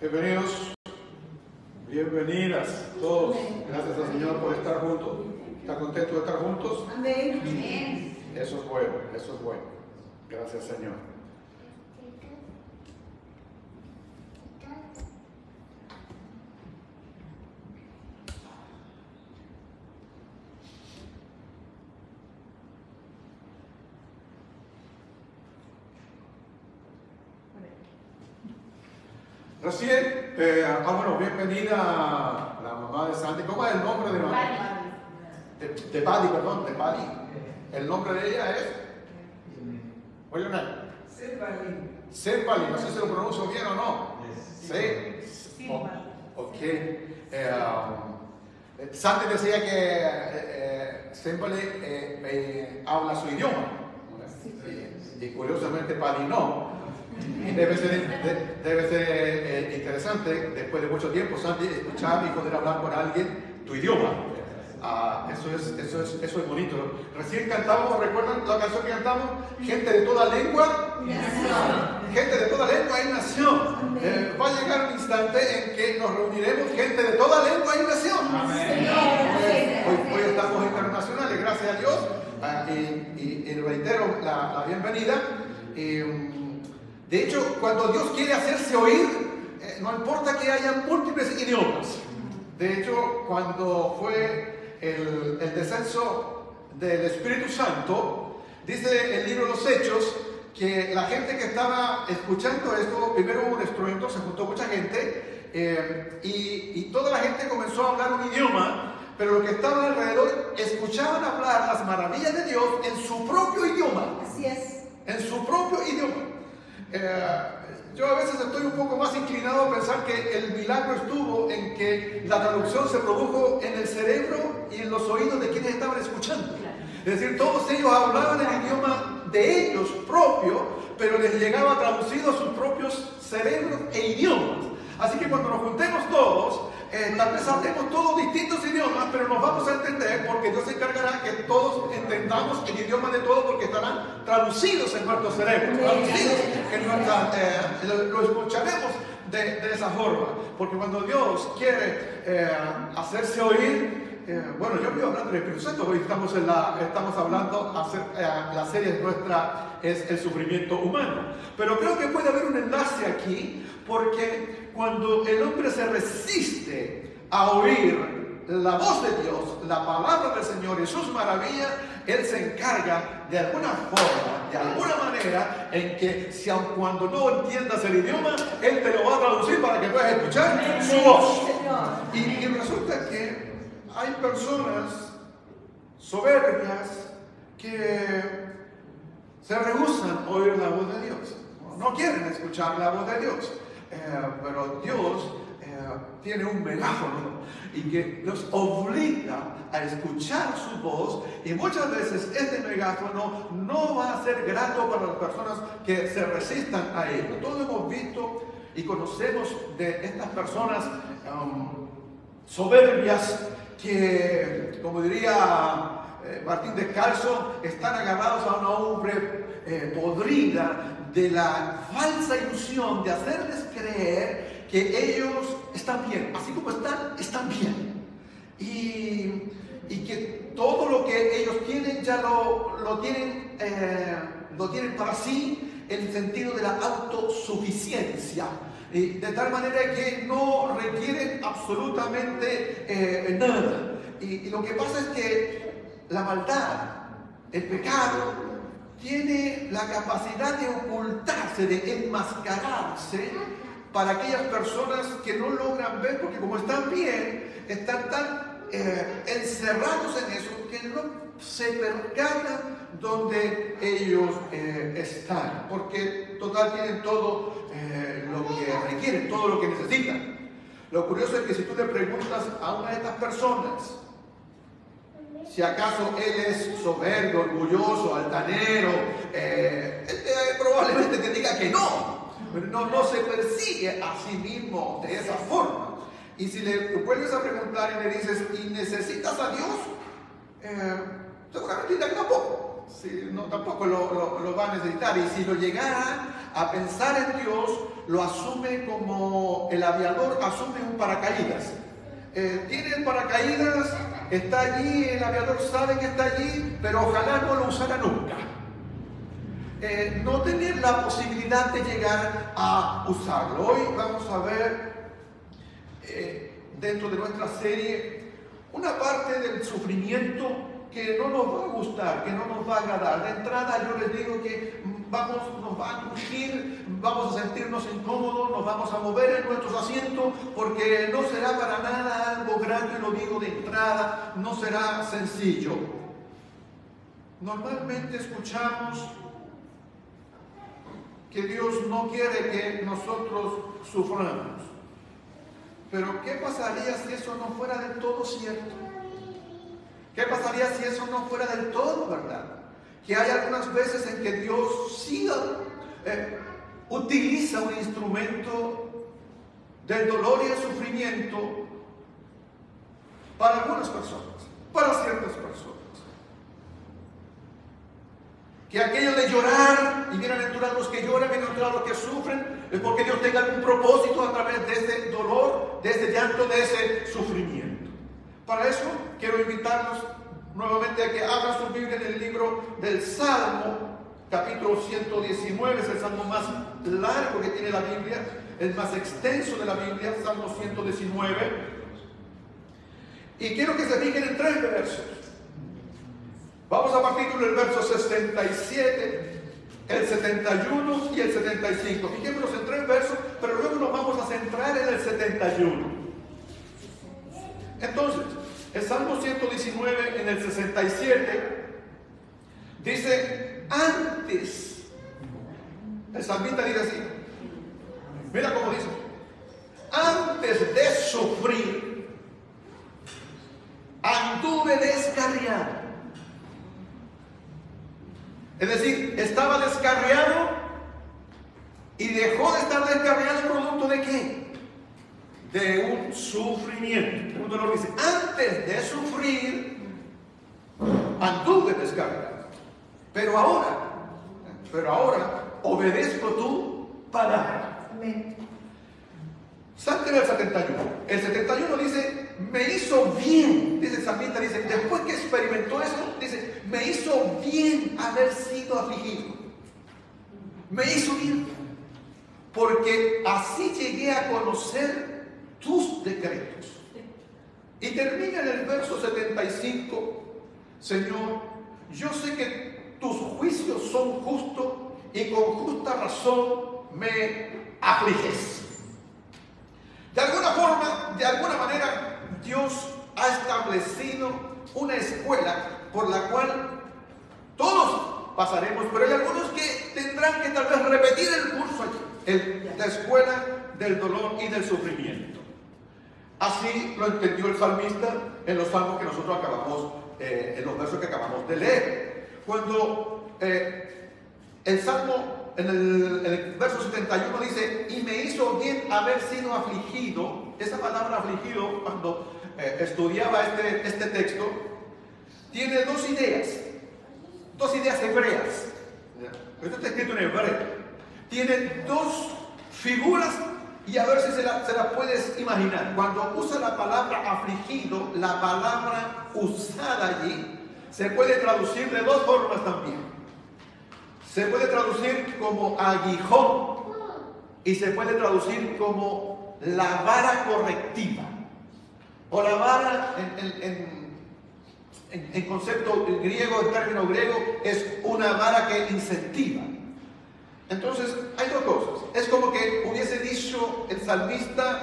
Bienvenidos, bienvenidas todos. Gracias al Señor por estar juntos. ¿Está contento de estar juntos? Amén. Eso es bueno, eso es bueno. Gracias, Señor. Recién, bienvenida a la mamá de Sandy. ¿Cómo es el nombre de mamá? De Paddy, perdón, de Paddy. El nombre de ella es. What's your name? Sirpali. No sé si lo pronuncio bien o no. Sí. Ok. Sandy decía que Sirpali habla su idioma. Y curiosamente Paddy no. Debe ser interesante, después de mucho tiempo, Sandy, escuchar y poder hablar con alguien tu idioma. Eso es bonito. Recién cantamos, ¿recuerdan la canción que cantamos? Gente de toda lengua y nación. Gente de toda lengua y nación. Va a llegar un instante en que nos reuniremos gente de toda lengua y nación. Hoy estamos internacionales, gracias a Dios. Y reitero la bienvenida. De hecho, cuando Dios quiere hacerse oír, no importa que haya múltiples idiomas. De hecho, cuando fue el descenso del Espíritu Santo, dice el libro de los Hechos que la gente que estaba escuchando esto, primero hubo un estruendo, se juntó mucha gente y toda la gente comenzó a hablar un idioma, pero los que estaban alrededor escuchaban hablar las maravillas de Dios en su propio idioma. Así es. En su propio idioma. Yo a veces estoy un poco más inclinado a pensar que el milagro estuvo en que la traducción se produjo en el cerebro y en los oídos de quienes estaban escuchando. Es decir, todos ellos hablaban el idioma de ellos propio, pero les llegaba traducido a sus propios cerebros e idiomas. Así que cuando nos juntemos todos, tal vez hablemos todos distintos idiomas, pero nos vamos a entender porque Dios se encargará que todos entendamos el idioma de todos porque estarán traducidos en nuestro cerebro, traducidos en nuestra, lo escucharemos de esa forma, porque cuando Dios quiere hacerse oír, yo voy a hablar del Espíritu Santo. Hoy estamos hablando, la serie nuestra es el sufrimiento humano, pero creo que puede haber un enlace aquí, porque cuando el hombre se resiste a oír la voz de Dios, la palabra del Señor y sus maravillas, Él se encarga de alguna forma, de alguna manera, en que si aun cuando no entiendas el idioma, Él te lo va a traducir para que puedas escuchar su voz. Y resulta que hay personas soberbias que se rehúsan a oír la voz de Dios. No quieren escuchar la voz de Dios. Pero Dios tiene un megáfono y que nos obliga a escuchar su voz, y muchas veces este megáfono no va a ser grato para las personas que se resistan a ello. Todos hemos visto y conocemos de estas personas soberbias que, como diría Martín Descalzo, están agarrados a una hombre podrida de la falsa ilusión de hacerles creer que ellos están bien, así como están bien, y que todo lo que ellos tienen ya lo tienen para sí, en el sentido de la autosuficiencia, de tal manera que no requieren absolutamente nada. Y lo que pasa es que la maldad, el pecado, tiene la capacidad de ocultarse, de enmascararse para aquellas personas que no logran ver, porque como están bien, están tan encerrados en eso que no se percatan donde ellos están, porque total tienen todo lo que requieren, todo lo que necesitan. Lo curioso es que si tú le preguntas a una de estas personas si acaso él es soberbio, orgulloso, altanero, probablemente te diga que no se persigue a sí mismo de esa forma. Y si le vuelves a preguntar y le dices, ¿y necesitas a Dios? Seguramente dirá que tampoco. tampoco lo va a necesitar. Y si lo llegara a pensar en Dios, lo asume como el aviador asume un paracaídas. Tiene el paracaídas, está allí, el aviador sabe que está allí, pero ojalá no lo usara nunca. No tener la posibilidad de llegar a usarlo. Hoy vamos a ver dentro de nuestra serie una parte del sufrimiento que no nos va a gustar, que no nos va a agradar. De entrada yo les digo que nos va a crujir, vamos a sentirnos incómodos, nos vamos a mover en nuestros asientos, porque no será para nada algo grande, lo digo de entrada, no será sencillo. Normalmente escuchamos que Dios no quiere que nosotros suframos. Pero ¿qué pasaría si eso no fuera del todo cierto? ¿Qué pasaría si eso no fuera del todo verdad? Que hay algunas veces en que Dios sí utiliza un instrumento del dolor y el sufrimiento para algunas personas, para ciertas personas. Que aquello de llorar, y bienaventurado los que lloran, bienaventurados los que sufren, es porque Dios tenga algún propósito a través de ese dolor, de ese llanto, de ese sufrimiento. Para eso quiero invitarlos nuevamente a que abran su Biblia en el libro del Salmo, capítulo 119, es el salmo más largo que tiene la Biblia, el más extenso de la Biblia, Salmo 119. Y quiero que se fijen en 3 versos. Vamos a partir del verso 67, el 71 y el 75. Fijémonos en 3 versos, pero luego nos vamos a centrar en el 71. Entonces, el Salmo 119 en el 67 dice, antes, el salmista dice así, mira cómo dice, antes de sufrir, anduve descarriado. Es decir, estaba descarriado y dejó de estar descarriado producto de ¿qué? De un sufrimiento. Un dolor dice, antes de sufrir, anduve descarriado. Pero ahora obedezco tu palabra. Salten al 71. El 71 dice, me hizo bien, dice el salmista, dice, después que experimentó eso, dice, me hizo bien haber sido afligido. Me hizo bien, porque así llegué a conocer tus decretos. Y termina en el verso 75, Señor, yo sé que tus juicios son justos y con justa razón me afliges. De alguna forma, de alguna manera, Dios ha establecido una escuela por la cual todos pasaremos, pero hay algunos que tendrán que tal vez repetir el curso allí, la escuela del dolor y del sufrimiento. Así lo entendió el salmista en los salmos que nosotros acabamos, en los versos que acabamos de leer. Cuando el salmo en el verso 71 dice, y me hizo bien haber sido afligido. Esa palabra afligido, cuando estudiaba este texto, tiene dos ideas hebreas. Esto está escrito en hebreo. Tiene 2 figuras y a ver si se la puedes imaginar. Cuando usa la palabra afligido, la palabra usada allí se puede traducir de 2 formas también. Se puede traducir como aguijón y se puede traducir como la vara correctiva. O la vara en concepto griego, en término griego, es una vara que incentiva. Entonces, hay 2 cosas. Es como que hubiese dicho el salmista,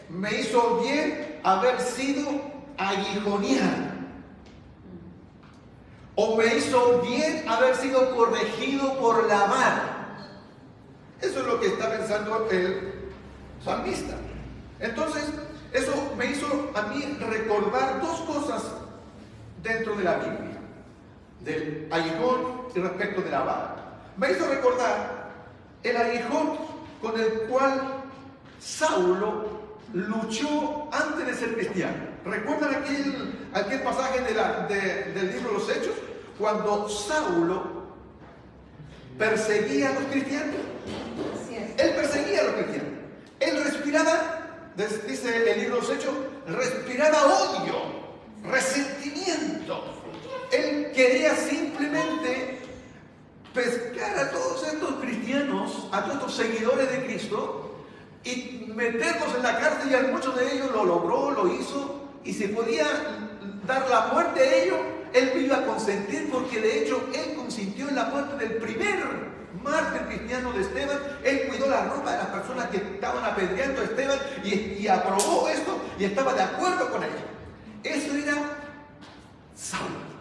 me hizo bien haber sido aguijoneado. O me hizo bien haber sido corregido por la vara. Eso es lo que está pensando el salmista. Entonces, eso me hizo a mí recordar 2 cosas dentro de la Biblia. Del aguijón y respecto de la vara. Me hizo recordar el aguijón con el cual Saulo luchó antes de ser cristiano. ¿Recuerdan aquel pasaje del libro de los Hechos? cuando Saulo perseguía a los cristianos. Él perseguía a los cristianos. Él respiraba, dice el libro de los Hechos, respiraba odio, resentimiento. Él quería simplemente pescar a todos estos cristianos, a todos estos seguidores de Cristo, y meterlos en la cárcel, y a muchos de ellos lo logró, lo hizo, y si podía dar la muerte a ellos, él lo iba a consentir, porque de hecho él consintió en la muerte del primer mártir cristiano de Esteban. Él cuidó la ropa de las personas que estaban apedreando a Esteban y aprobó esto y estaba de acuerdo con ellos. Eso era Saulo.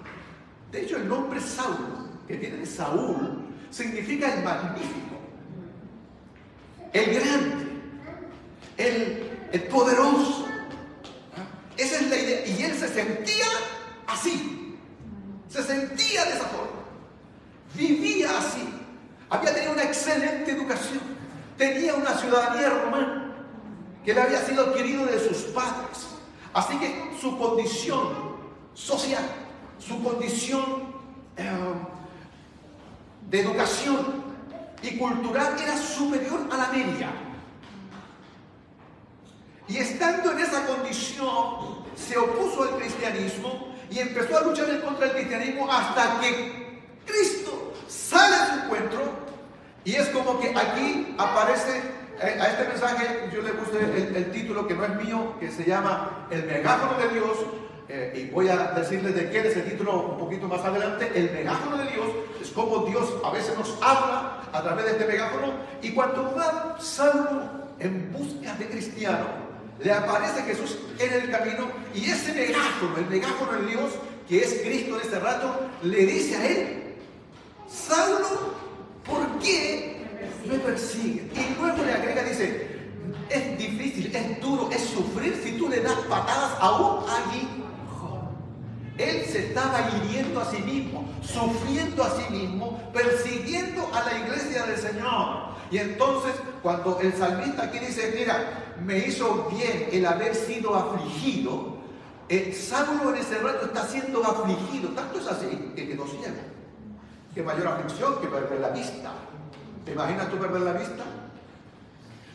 De hecho, el nombre Saulo, que viene de Saúl, significa el magnífico, el grande, el poderoso. Esa es la idea. Y él se sentía así, se sentía de esa forma, vivía así. Había tenido una excelente educación, tenía una ciudadanía romana que le había sido adquirido de sus padres. Así que su condición social, su condición de educación y cultural era superior a la media. Y estando en esa condición, se opuso al cristianismo y empezó a luchar en contra del cristianismo hasta que Cristo sale a su encuentro. Y es como que aquí aparece, a este mensaje yo le puse el título, que no es mío, que se llama El megáfono de Dios. Y voy a decirles de qué es ese título un poquito más adelante. El megáfono de Dios es como Dios a veces nos habla a través de este megáfono. Y cuando va Saulo en busca de cristiano, le aparece Jesús en el camino, y ese megáfono, el megáfono de Dios, que es Cristo en este rato, le dice a él: Saulo, ¿por qué me persigue? Y luego le agrega, dice: es difícil, es duro, es sufrir si tú le das patadas a un aguijón. Él se estaba hiriendo a sí mismo, sufriendo a sí mismo, persiguiendo a la iglesia del Señor. Y entonces, cuando el salmista aquí dice: mira, me hizo bien el haber sido afligido, Saulo en ese rato está siendo afligido. Tanto es así que quedó ciego. Qué mayor aflicción que perder la vista. ¿Te imaginas tú perder la vista?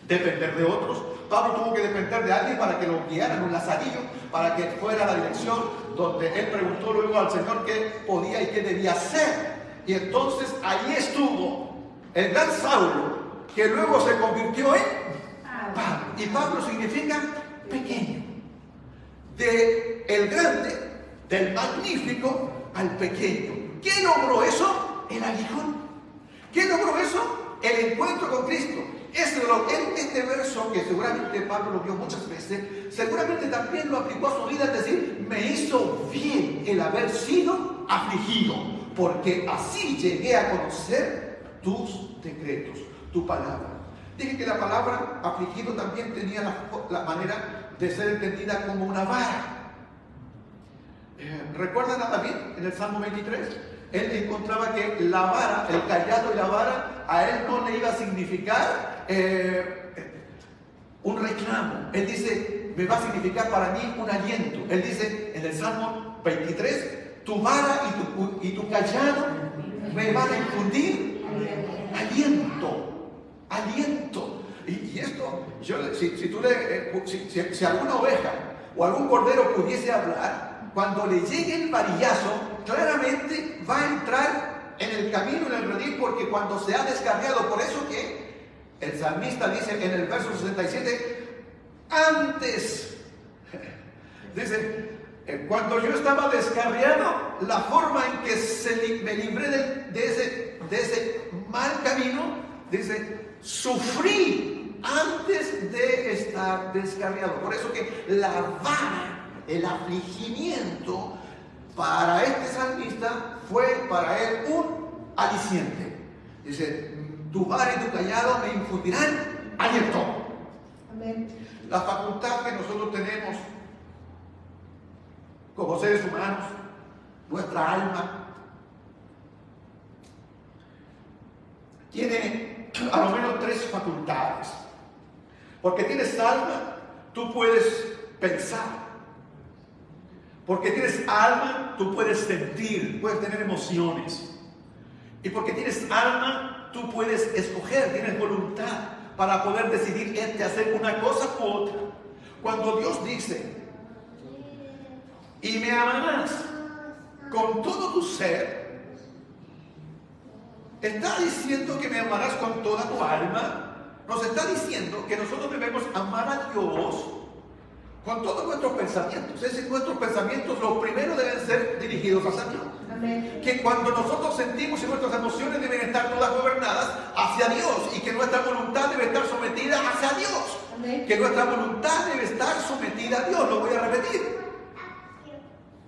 Depender de otros. Pablo tuvo que depender de alguien para que lo guiara en un lazarillo, para que fuera a la dirección donde él preguntó luego al Señor qué podía y qué debía hacer. Y entonces ahí estuvo el gran Saulo, que luego se convirtió en Pablo. Y Pablo significa pequeño. De el grande, del magnífico al pequeño. ¿Quién logró eso? El aguijón. ¿Quién logró eso? El encuentro con Cristo. Este verso, que seguramente Pablo lo vio muchas veces, seguramente también lo aplicó a su vida, es decir: me hizo bien el haber sido afligido, porque así llegué a conocer tus decretos, tu palabra. Dije que la palabra afligido también tenía la manera de ser entendida como una vara. ¿Recuerdan a David en el Salmo 23? Él encontraba que la vara, el cayado y la vara, a él no le iba a significar un reclamo. Él dice: me va a significar para mí un aliento. Él dice en el Salmo 23: tu vara y tu cayado me van a infundir aliento. Aliento. Y esto, si alguna oveja o algún cordero pudiese hablar, cuando le llegue el varillazo, claramente va a entrar en el camino, en el redil, porque cuando se ha descarriado, por eso que el salmista dice en el verso 67, antes, dice, cuando yo estaba descarriado, la forma en que me libré de ese mal camino, dice, sufrí antes de estar descarriado. Por eso que la vara, el afligimiento, para este salmista fue para él un aliciente. Dice: tu vara y tu callado me infundirán aliento. Amén. La facultad que nosotros tenemos como seres humanos, nuestra alma, tiene a lo menos 3 facultades. Porque tienes alma, tú puedes pensar, Porque tienes alma, tú puedes sentir, puedes tener emociones. Y porque tienes alma, tú puedes escoger, tienes voluntad para poder decidir entre hacer una cosa u otra. Cuando Dios dice, y me amarás con todo tu ser, está diciendo que me amarás con toda tu alma. Nos está diciendo que nosotros debemos amar a Dios con todos nuestros pensamientos. Es decir, nuestros pensamientos, lo primero, deben ser dirigidos hacia Dios. Amén. Que cuando nosotros sentimos y nuestras emociones deben estar todas gobernadas hacia Dios, y que nuestra voluntad debe estar sometida hacia Dios. Amén. Que nuestra voluntad debe estar sometida a Dios. Lo voy a repetir.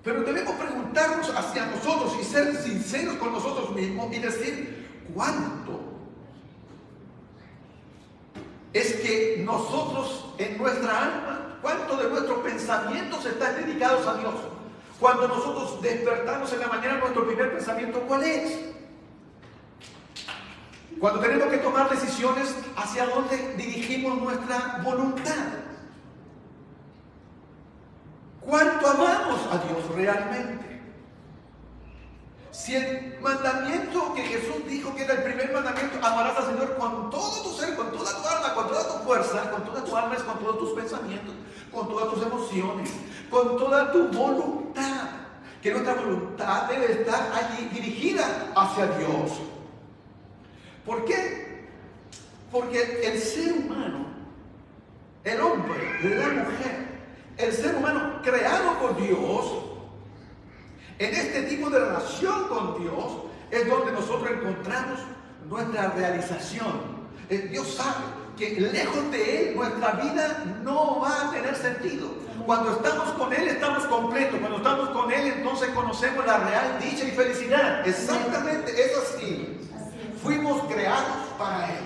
Pero debemos preguntarnos hacia nosotros y ser sinceros con nosotros mismos y decir, ¿cuánto es que nosotros en nuestra alma, cuánto de nuestros pensamientos están dedicados a Dios? Cuando nosotros despertamos en la mañana, nuestro primer pensamiento, ¿cuál es? Cuando tenemos que tomar decisiones, ¿hacia dónde dirigimos nuestra voluntad? ¿Cuánto amamos a Dios realmente? Si el mandamiento que Jesús dijo que era el primer mandamiento, amarás al Señor con todo tu ser, con toda tu alma, con toda tu fuerza, con toda tu alma, es con todos tus pensamientos, con todas tus emociones, con toda tu voluntad. Que nuestra voluntad debe estar allí dirigida hacia Dios. ¿Por qué? Porque el ser humano, el hombre, la mujer, el ser humano creado por Dios, en este tipo de relación con Dios, es donde nosotros encontramos nuestra realización. Dios sabe que lejos de Él nuestra vida no va a tener sentido. Cuando estamos con Él estamos completos. Cuando estamos con Él entonces conocemos la real dicha y felicidad. Exactamente, es así. Fuimos creados para Él.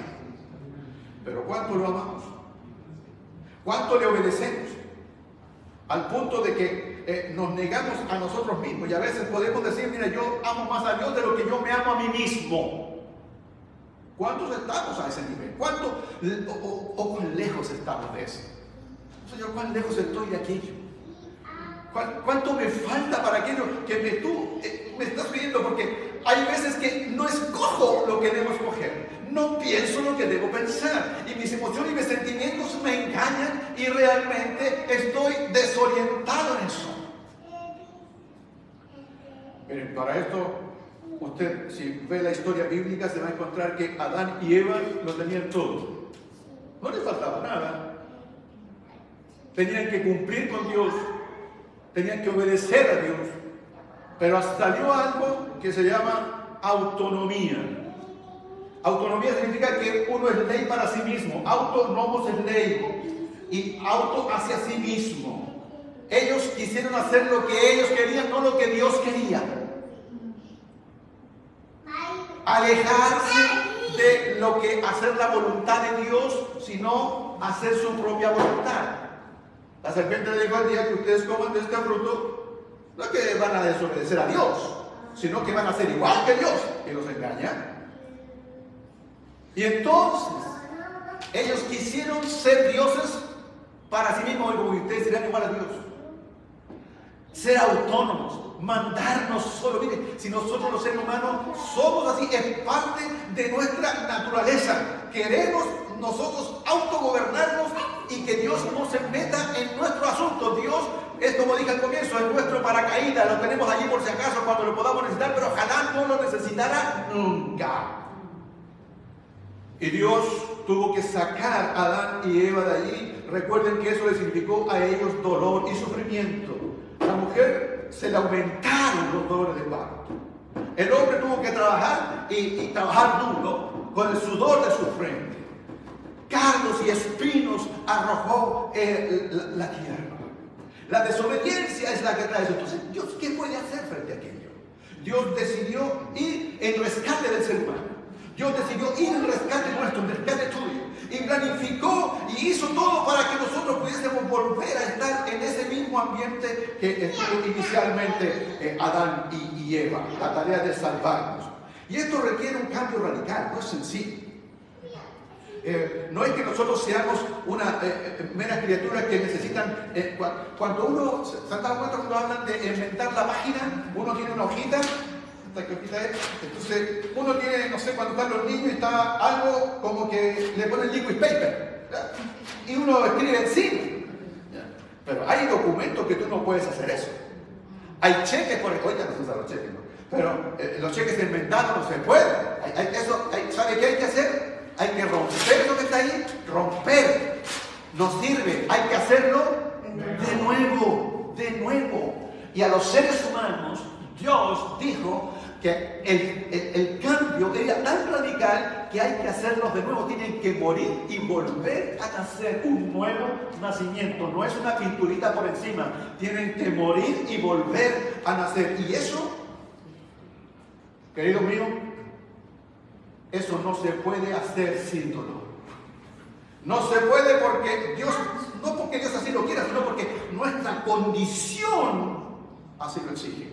Pero ¿cuánto lo amamos? ¿Cuánto le obedecemos? Al punto de que nos negamos a nosotros mismos. Y a veces podemos decir, mira, yo amo más a Dios de lo que yo me amo a mí mismo. ¿Cuántos estamos a ese nivel? ¿Cuánto o cuán lejos estamos de eso? Señor, ¿cuán lejos estoy de aquello? ¿Cuánto me falta para aquello que tú me estás pidiendo? Porque hay veces que no escojo lo que debo escoger. No pienso lo que debo pensar. Y mis emociones y mis sentimientos me engañan y realmente estoy desorientado en eso. Miren, para esto, usted, si ve la historia bíblica, se va a encontrar que Adán y Eva lo tenían todo. No les faltaba nada. Tenían que cumplir con Dios. Tenían que obedecer a Dios. Pero salió algo que se llama autonomía. Autonomía significa que uno es ley para sí mismo. Autónomos es ley. Y auto hacia sí mismo. Ellos quisieron hacer lo que ellos querían, no lo que Dios quería. Alejarse de lo que hacer la voluntad de Dios, sino hacer su propia voluntad. La serpiente le dijo al día que ustedes coman de este fruto, no es que van a desobedecer a Dios, sino que van a ser igual que Dios, y los engaña. Y entonces ellos quisieron ser dioses para sí mismos, y como ustedes serán igual a Dios. Ser autónomos, mandarnos solo. Miren, si nosotros los seres humanos somos así, es parte de nuestra naturaleza. Queremos nosotros autogobernarnos y que Dios no se meta en nuestro asunto. Dios es, como dije al comienzo, es nuestro paracaídas. Lo tenemos allí por si acaso cuando lo podamos necesitar, pero ojalá no lo necesitará nunca. Y Dios tuvo que sacar a Adán y Eva de allí. Recuerden que eso les significó a ellos dolor y sufrimiento. A la mujer se le aumentaron los dolores de parto. El hombre tuvo que trabajar y trabajar duro con el sudor de su frente. Cardos y espinos arrojó la tierra. La desobediencia es la que trae eso. Entonces, Dios, ¿qué puede hacer frente a aquello? Dios decidió ir en rescate del ser humano. Dios decidió ir en rescate nuestro, en rescate tuyo. Y planificó y hizo todo para que nosotros pudiésemos volver a estar en ese mismo ambiente que estuvo inicialmente Adán y Eva. La tarea de salvarnos. Y esto requiere un cambio radical, no es sencillo. No es que nosotros seamos una mera criatura que necesitan. Cuando uno se han dado cuenta, cuando hablan de inventar la página, uno tiene una hojita. ¿Esta qué hojita es? Entonces, uno tiene, no sé, cuando están los niños, está algo como que le ponen liquid paper, ¿verdad? Y uno escribe encima. Pero hay documentos que tú no puedes hacer eso. Hay cheques, por ejemplo, ya no se usan los cheques, ¿no? Pero los cheques inventados no se pueden. ¿Sabe qué hay que hacer? Hay que romper lo que está ahí, romper. No sirve, hay que hacerlo de nuevo. Y a los seres humanos, Dios dijo que el cambio era tan radical que hay que hacerlos de nuevo. Tienen que morir y volver a nacer, un nuevo nacimiento. No es una pinturita por encima. Tienen que morir y volver a nacer. Y eso, querido mío, eso no se puede hacer sin dolor. No se puede porque Dios, no porque Dios así lo quiera, sino porque nuestra condición así lo exige.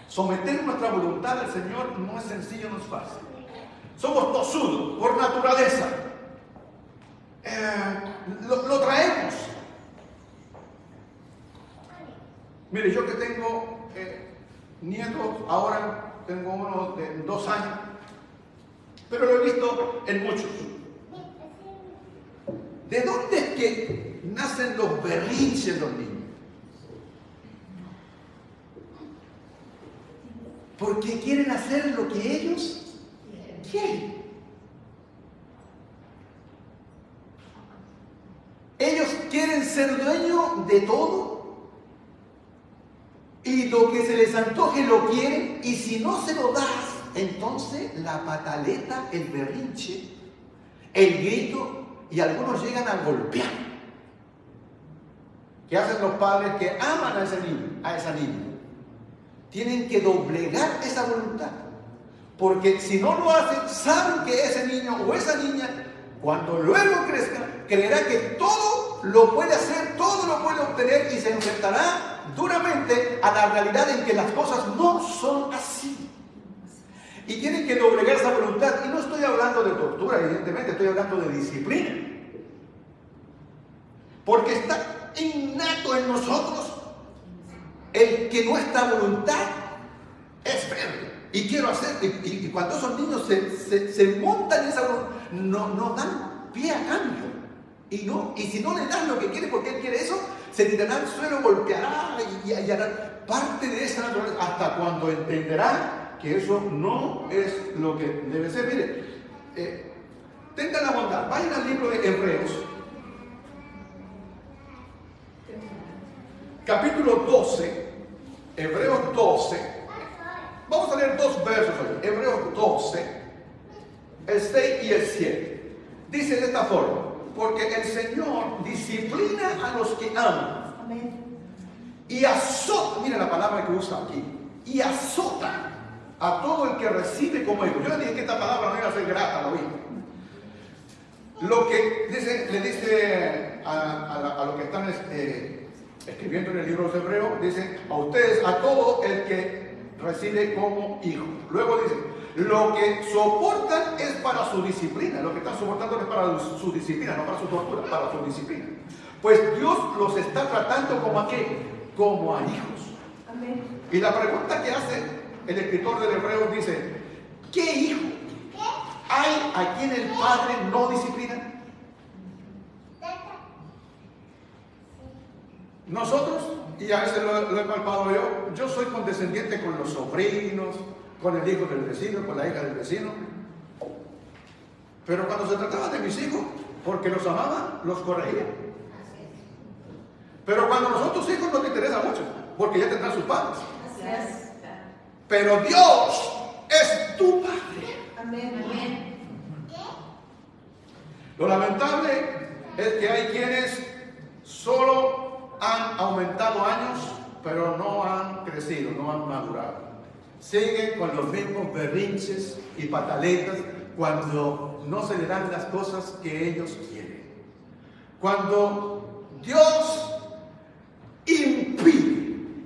Someter nuestra voluntad al Señor no es sencillo, no es fácil. Somos tosudos por naturaleza. Lo traemos. Mire, yo que tengo nietos, ahora tengo uno de 2 años, pero lo he visto en muchos. ¿De dónde es que nacen los berrinches los niños? Porque quieren hacer lo que ellos quieren. Ellos quieren ser dueños de todo y lo que se les antoje lo quieren, y si no se lo das, entonces la pataleta, el berrinche, el grito, y algunos llegan a golpear. ¿Qué hacen los padres que aman a ese niño, a esa niña? Tienen que doblegar esa voluntad, porque si no lo hacen, saben que ese niño o esa niña, cuando luego crezca, creerá que todo lo puede hacer, todo lo puede obtener, y se enfrentará duramente a la realidad en que las cosas no son así. Y tienen que doblegar esa voluntad. Y no estoy hablando de tortura, evidentemente, estoy hablando de disciplina, porque está innato en nosotros el que nuestra voluntad es firme y quiero hacer, y cuando esos niños se montan en esa voluntad, no dan pie a cambio, y si no le dan lo que quiere porque él quiere eso, se tirará al suelo, golpeará y hará parte de esa naturaleza, hasta cuando entenderá que eso no es lo que debe ser. Mire, tengan la bondad, vayan al libro de Hebreos, capítulo 12, Hebreos 12, vamos a leer 2 versos hoy. Hebreos 12, el 6 y el 7. Dice de esta forma: porque el Señor disciplina a los que aman. Amén. Y azota, mira la palabra que usa aquí, y azota a todo el que recibe como hijo. Yo le dije que esta palabra no iba a ser grata, lo vi. Lo que dice, le dice a los que están escribiendo en el libro de Hebreos, dice a ustedes, a todo el que recibe como hijo. Luego dice, lo que soportan es para su disciplina. Lo que están soportando es para su disciplina, no para su tortura, para su disciplina. Pues Dios los está tratando como a qué, como a hijos. Amén. Y la pregunta que hace el escritor del Hebreos dice, ¿qué hijo hay a quien el padre no disciplina? Nosotros, y a veces lo he palpado yo soy condescendiente con los sobrinos, con el hijo del vecino, con la hija del vecino. Pero cuando se trataba de mis hijos, porque los amaba, los corregía. Pero cuando a nosotros hijos no te interesa mucho, porque ya tendrán sus padres. Pero Dios es tu Padre. Amén. Amén. Lo lamentable es que hay quienes solo han aumentado años, pero no han crecido, no han madurado. Siguen con los mismos berrinches y pataletas cuando no se le dan las cosas que ellos quieren. Cuando Dios impide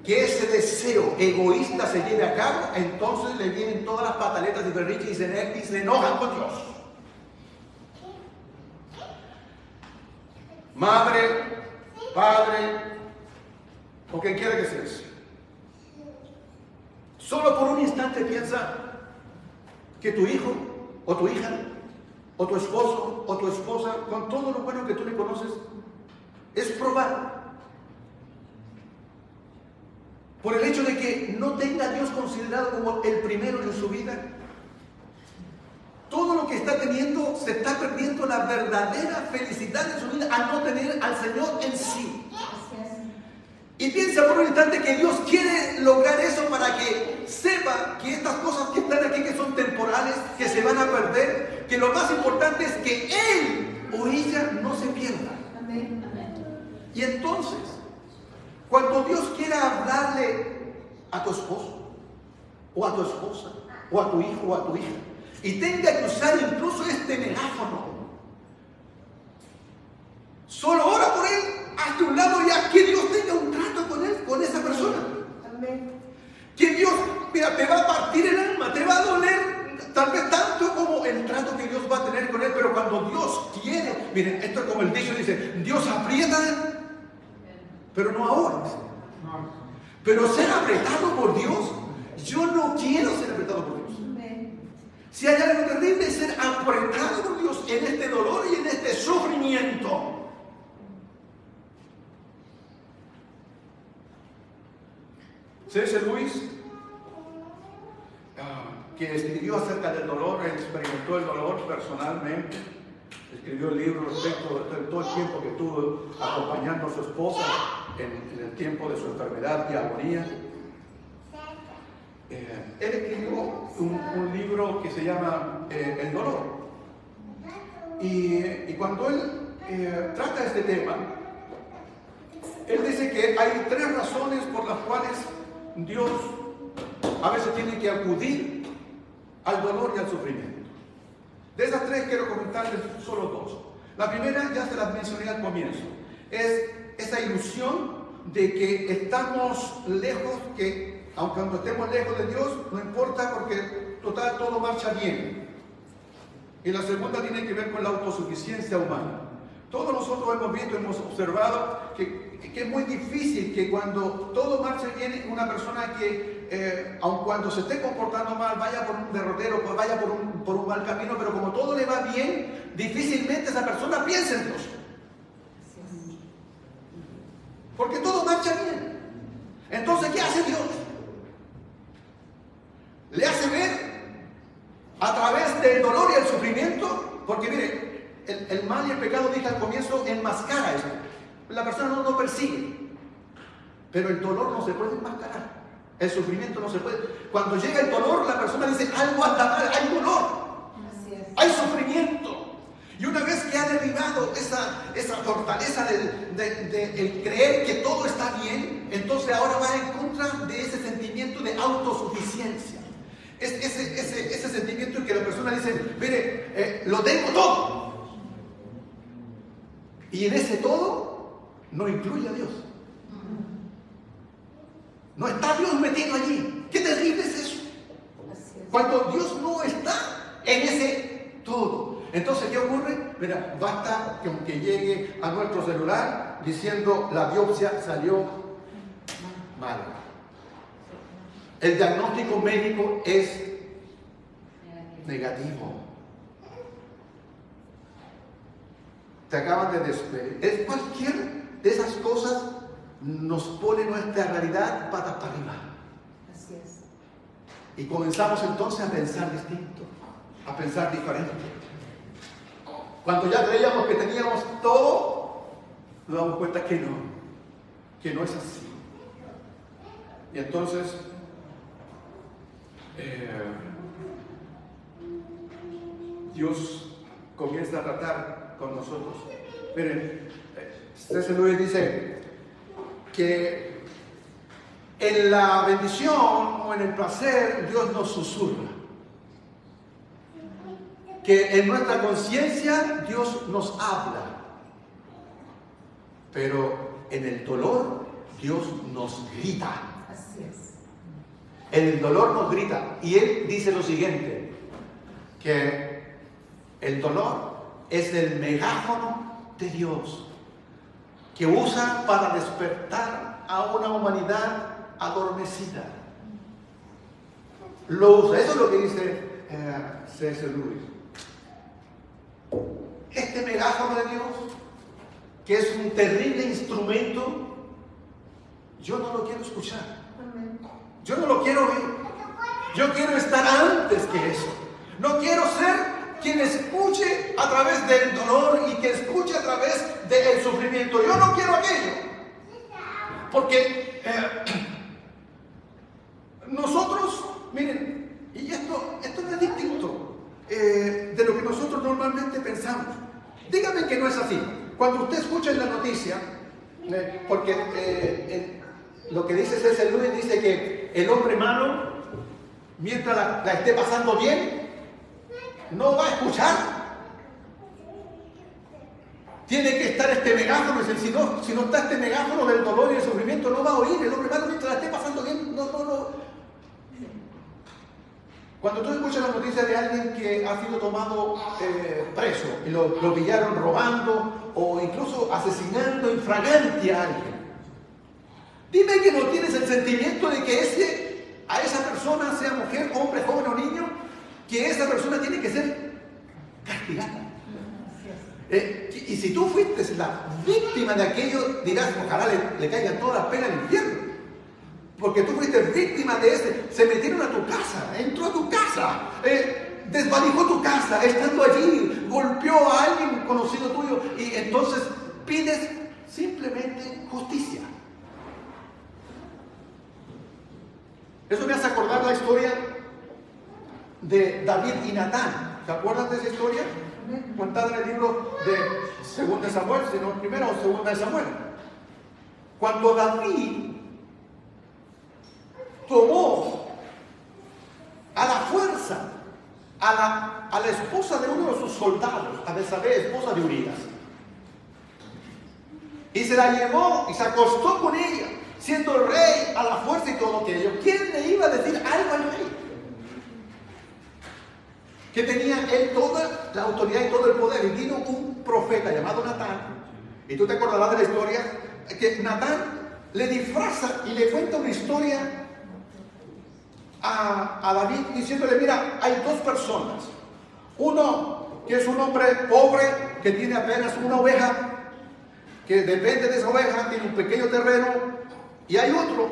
que ese deseo egoísta se lleve a cabo, entonces le vienen todas las pataletas y berrinches y se enojan con Dios. madre, padre, o quien quiera que seas. Solo por un instante piensa que tu hijo o tu hija o tu esposo o tu esposa, con todo lo bueno que tú le conoces, es probado por el hecho de que no tenga a Dios considerado como el primero en su vida. Todo lo que está teniendo, se está perdiendo la verdadera felicidad de su vida al no tener al Señor en sí. Y piensa por un instante que Dios quiere lograr eso para que sepa que estas cosas que están aquí, que son temporales, que se van a perder, que lo más importante es que él o ella no se pierda. Amén. Y entonces, cuando Dios quiera hablarle a tu esposo, o a tu esposa, o a tu hijo, o a tu hija, y tenga que usar incluso este megáfono, solo ora por él, hazte un lado y haz que Dios tenga un trato con él, con esa persona. Amén. Que Dios, mira, te va a partir el alma, te va a doler tal vez tanto como el trato que Dios va a tener con él, pero cuando Dios quiere, miren, esto es como el dicho dice, Dios aprieta, pero no ahora. Pero ser apretado por Dios, yo no quiero ser apretado por Dios. Si hay algo terrible es ser apretado por Dios en este dolor y en este sufrimiento. C.S. Lewis, que escribió acerca del dolor, experimentó el dolor personalmente, escribió el libro respecto de todo el tiempo que estuvo acompañando a su esposa en el tiempo de su enfermedad y agonía. Él escribió un libro que se llama El dolor. Y cuando él trata este tema, él dice que hay 3 razones por las cuales Dios a veces tiene que acudir al dolor y al sufrimiento. De esas 3 quiero comentarles solo 2. La primera ya se las mencioné al comienzo. Es esa ilusión de que estamos lejos, que aunque cuando estemos lejos de Dios, no importa porque total todo marcha bien. Y la segunda tiene que ver con la autosuficiencia humana. Todos nosotros hemos visto, hemos observado que es muy difícil que cuando todo marche bien, una persona que, aun cuando se esté comportando mal, vaya por un derrotero, pues vaya por un mal camino, pero como todo le va bien, difícilmente esa persona piensa en Dios. Porque todo marcha bien. Entonces, ¿qué hace Dios? Le hace ver a través del dolor y el sufrimiento, porque mire, el mal y el pecado, dije al comienzo, enmascara eso. La persona no persigue, pero el dolor no se puede enmascarar, el sufrimiento no se puede. Cuando llega el dolor, la persona dice, algo anda mal, hay dolor, hay sufrimiento. Y una vez que ha derribado esa fortaleza del creer que todo está bien, entonces ahora va en contra de ese sentimiento de autosuficiencia. Ese sentimiento en que la persona dice, mire, lo tengo todo. Y en ese todo no incluye a Dios. No está Dios metido allí. Qué terrible es eso. Cuando Dios no está en ese todo. Entonces, ¿qué ocurre? Mira, basta que llegue a nuestro celular diciendo la biopsia salió mal. El diagnóstico médico es negativo. Te acaban de despedir. Es cualquier de esas cosas nos pone nuestra realidad patas para arriba. Así es. Y comenzamos entonces a pensar distinto, a pensar diferente. Cuando ya creíamos que teníamos todo, nos damos cuenta que no es así. Y entonces Dios comienza a tratar con nosotros. Miren, C.S. Lewis dice que en la bendición o en el placer Dios nos susurra, que en nuestra conciencia Dios nos habla, pero en el dolor Dios nos grita. Así es. En el dolor nos grita. Y él dice lo siguiente, que el dolor es el megáfono de Dios que usa para despertar a una humanidad adormecida. Lo usa. Eso es lo que dice C.S. Lewis. Este megáfono de Dios, que es un terrible instrumento, yo no lo quiero escuchar. Amén. Yo no lo quiero oír. Yo quiero estar antes que eso. No quiero ser quien escuche a través del dolor y que escuche a través del sufrimiento. Yo no quiero aquello. Porque nosotros, miren, y esto no es distinto de lo que nosotros normalmente pensamos. Dígame que no es así. Cuando usted escucha en la noticia, porque lo que dice C.S. Lewis dice que el hombre malo, mientras la esté pasando bien, no va a escuchar. Tiene que estar este megáfono. Si no está este megáfono del dolor y el sufrimiento, no va a oír. El hombre malo, mientras la esté pasando bien, no. Cuando tú escuchas la noticia de alguien que ha sido tomado preso y lo pillaron robando o incluso asesinando infragante a alguien, dime que no tienes el sentimiento de que a esa persona, sea mujer, hombre, joven o niño, que esa persona tiene que ser castigada. Y si tú fuiste la víctima de aquello, dirás, ojalá le caigan todas las penas al infierno. Porque tú fuiste víctima de ese. Se metieron a tu casa, entró a tu casa, desvalijó tu casa, estando allí, golpeó a alguien conocido tuyo y entonces pides simplemente justicia. Eso me hace acordar la historia de David y Natán. ¿Se acuerdan de esa historia? Contada en el libro de 2 de Samuel, sino primero o 2 de Samuel. Cuando David tomó a la fuerza a la esposa de uno de sus soldados, a Betsabé, esposa de Urías, y se la llevó y se acostó con ella, siendo el rey a la fuerza y todo aquello. ¿Quién le iba a decir algo al rey? Que tenía él toda la autoridad y todo el poder. Y vino un profeta llamado Natán, y tú te acordarás de la historia, que Natán le disfraza y le cuenta una historia a David, diciéndole, mira, hay dos personas. Uno que es un hombre pobre, que tiene apenas una oveja, que depende de esa oveja, tiene un pequeño terreno, y hay otro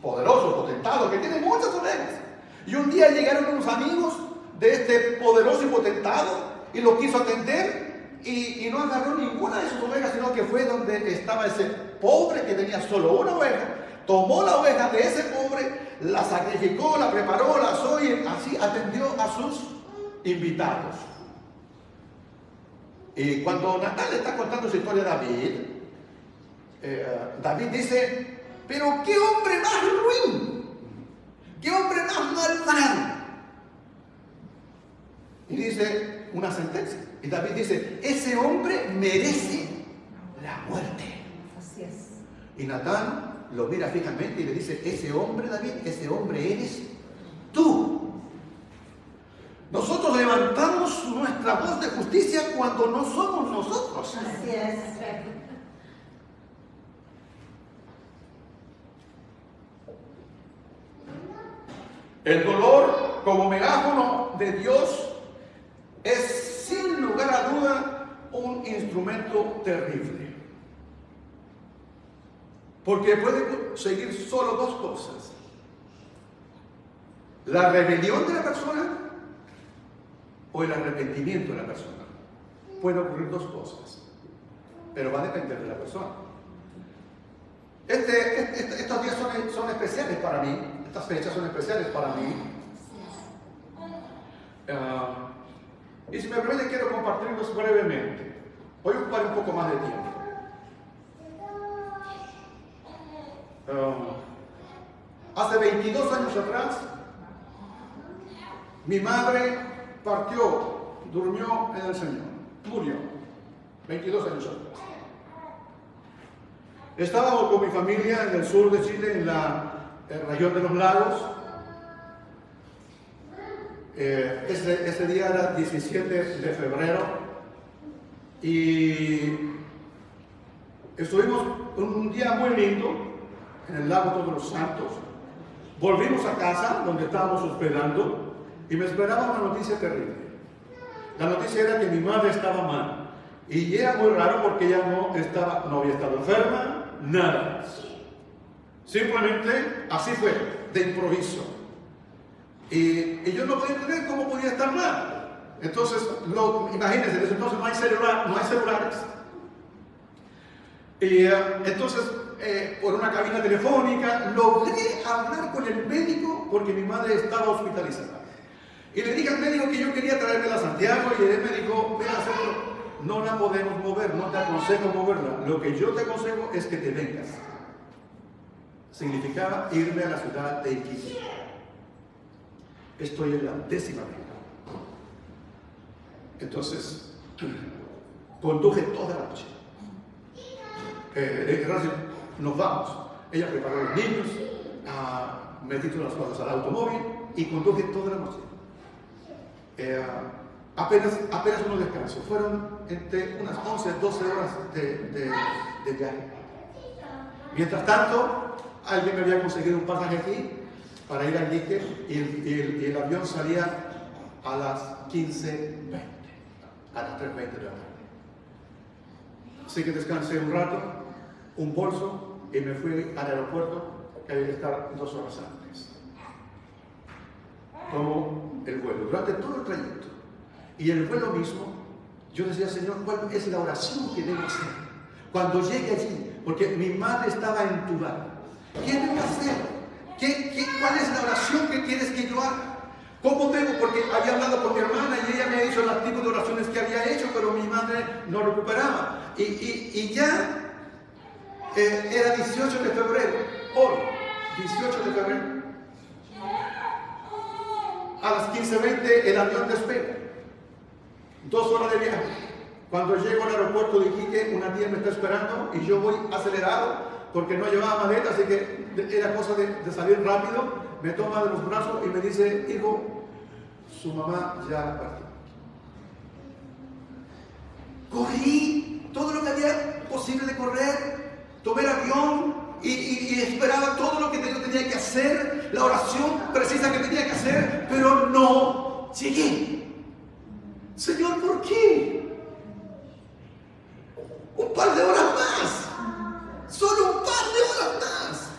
poderoso, potentado, que tiene muchas ovejas. Y un día llegaron unos amigos de este poderoso y potentado y lo quiso atender y no agarró ninguna de sus ovejas, sino que fue donde estaba ese pobre que tenía solo una oveja, tomó la oveja de ese pobre, la sacrificó, la preparó, la asó y así atendió a sus invitados. Y cuando Natán le está contando su historia a David, David dice, pero qué hombre más ruin, qué hombre más malvado. Y dice una sentencia. Y David dice, ese hombre merece la muerte. Así es. Y Natán lo mira fijamente y le dice, ese hombre, David, ese hombre eres tú. Nosotros levantamos nuestra voz de justicia cuando no somos nosotros. Así es. El dolor como megáfono de Dios es sin lugar a duda un instrumento terrible. Porque puede conseguir solo dos cosas. La rebelión de la persona o el arrepentimiento de la persona. Pueden ocurrir dos cosas, pero va a depender de la persona. Estos días son especiales para mí, estas fechas son especiales para mí. Y si me permite, quiero compartirlos brevemente. Hoy ocuparé un poco más de tiempo. Hace 22 años atrás, mi madre partió, durmió en el Señor, murió, 22 años atrás. Estábamos con mi familia en el sur de Chile, en la región de los lagos. Ese día era 17 de febrero y Estuvimos un día muy lindo en el lago Todos los Santos. Volvimos a casa donde estábamos hospedando y me esperaba una noticia terrible. La noticia era que mi madre estaba mal. Y era muy raro porque ella no había estado enferma, nada. Simplemente así fue, de improviso. Y yo no podía entender cómo podía estar mal. Entonces, imagínense, desde entonces no hay celulares. Y entonces, por una cabina telefónica, logré hablar con el médico porque mi madre estaba hospitalizada. Y le dije al médico que yo quería traérmela a Santiago y él me dijo, ven a hacerlo. No la podemos mover, no te aconsejo moverla. Lo que yo te aconsejo es que te vengas. Significaba irme a la ciudad de Iquique. Estoy en la 10ª vez. Entonces, conduje toda la noche. Nos vamos. Ella preparó a los niños, metí todas las cosas al automóvil y conduje toda la noche. Apenas unos descansos. Fueron entre unas 11, 12 horas de viaje. Mientras tanto, alguien me había conseguido un pasaje aquí para ir al Iquique y el avión salía a las 15:20, a las 3:20 de la tarde. Así que descansé un rato, un bolso y me fui al aeropuerto, que había que estar 2 horas antes. Tomo el vuelo durante todo el trayecto. Y en el vuelo mismo, yo decía, Señor, ¿cuál es la oración que debo hacer cuando llegue allí? Porque mi madre estaba entubada. ¿Qué debo hacer? ¿Cuál es la oración que quieres que yo haga? ¿Cómo debo? Porque había hablado con mi hermana y ella me ha dicho el tipo de oraciones que había hecho, pero mi madre no recuperaba. Y ya era 18 de febrero, hoy, 18 de febrero. A las 15:20 el avión despega. 2 horas de viaje. Cuando llego al aeropuerto de Iquique, una tía me está esperando y yo voy acelerado porque no llevaba maleta, así que era cosa de salir rápido. Me toma de los brazos y me dice, hijo, su mamá ya partió. Corrí todo lo que había posible de correr, tomé el avión y esperaba todo lo que yo tenía que hacer, la oración precisa que tenía que hacer, pero no llegué. Señor, ¿por qué? Un par de horas más. Solo un par de horas más.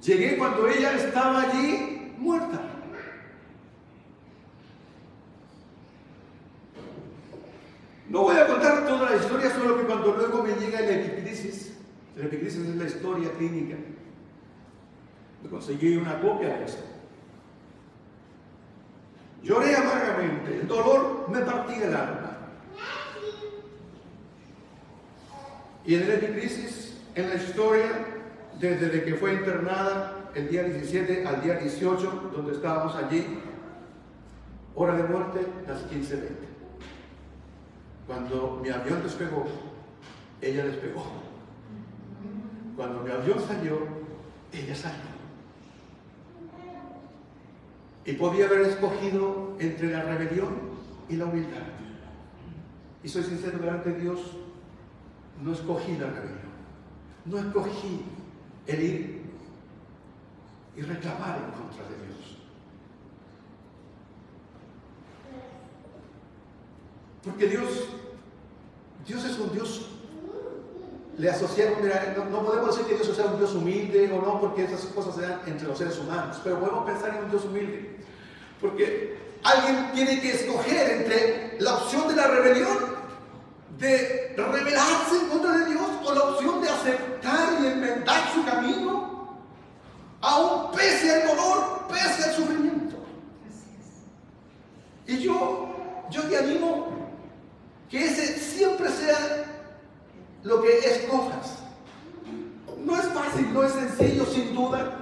Llegué cuando ella estaba allí muerta. No voy a contar toda la historia, solo que cuando luego me llega la epicrisis es la historia clínica. Me conseguí una copia de eso. Lloré amargamente, el dolor me partía el alma. Y en la epicrisis, en la historia, desde que fue internada el día 17 al día 18, donde estábamos allí, hora de muerte, las 15:20. Cuando mi avión despegó, ella despegó. Cuando mi avión salió, ella salió. Y podía haber escogido entre la rebelión y la humildad. Y soy sincero delante de Dios, no escogí la rebelión. No escogí el ir y reclamar en contra de Dios. Porque Dios es un Dios. Le asociaron, no podemos decir que Dios sea un Dios humilde o no, porque esas cosas se dan entre los seres humanos, pero podemos pensar en un Dios humilde, porque alguien tiene que escoger entre la opción de la rebelión, de rebelarse en contra de Dios, o la opción de aceptar y enmendar su camino, aún pese al dolor, pese al sufrimiento. Y yo te animo que ese siempre sea lo que escojas. No es fácil, no es sencillo, sin duda.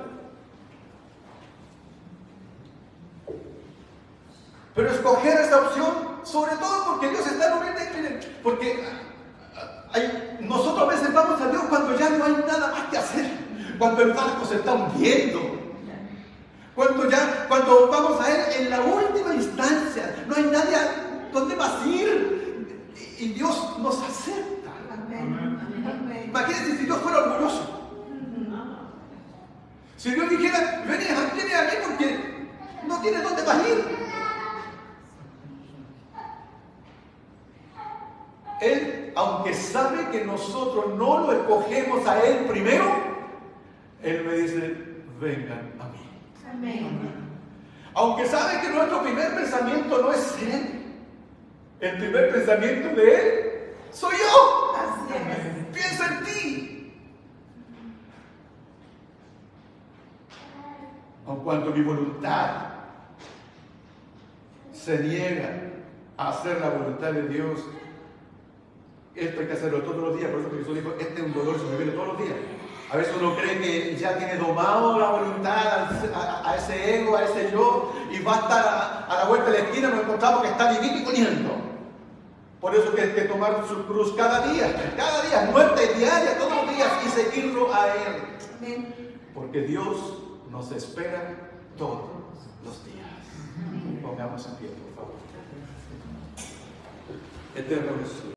Pero escoger esa opción, sobre todo porque Dios está en un momento, porque nosotros a veces vamos a Dios cuando ya no hay nada más que hacer, cuando el barco se está hundiendo, cuando vamos a Él en la última instancia, no hay nadie donde vas a ir. Y Dios nos Imagínense si Dios fuera orgulloso. Si Dios dijera, ven a mí porque no tienes dónde más ir. Él, aunque sabe que nosotros no lo escogemos a Él primero, Él me dice, vengan a mí. Amén. Aunque sabe que nuestro primer pensamiento no es Él, el primer pensamiento de Él soy yo. Así es. Piensa en ti. Aun cuando mi voluntad se niega a hacer la voluntad de Dios, esto hay que hacerlo todos los días. Por eso Jesús dijo, este es un dolor sobreviene todos los días. A veces uno cree que ya tiene domado la voluntad a ese ego, a ese yo, y va a estar a la vuelta de la esquina, nos encontramos que está vivito y comiendo. Por eso que hay que tomar su cruz cada día, muerte diaria, todos los días, y seguirlo a Él. Amén. Porque Dios nos espera todos los días. Pongamos en pie, por favor. Eterno Jesús.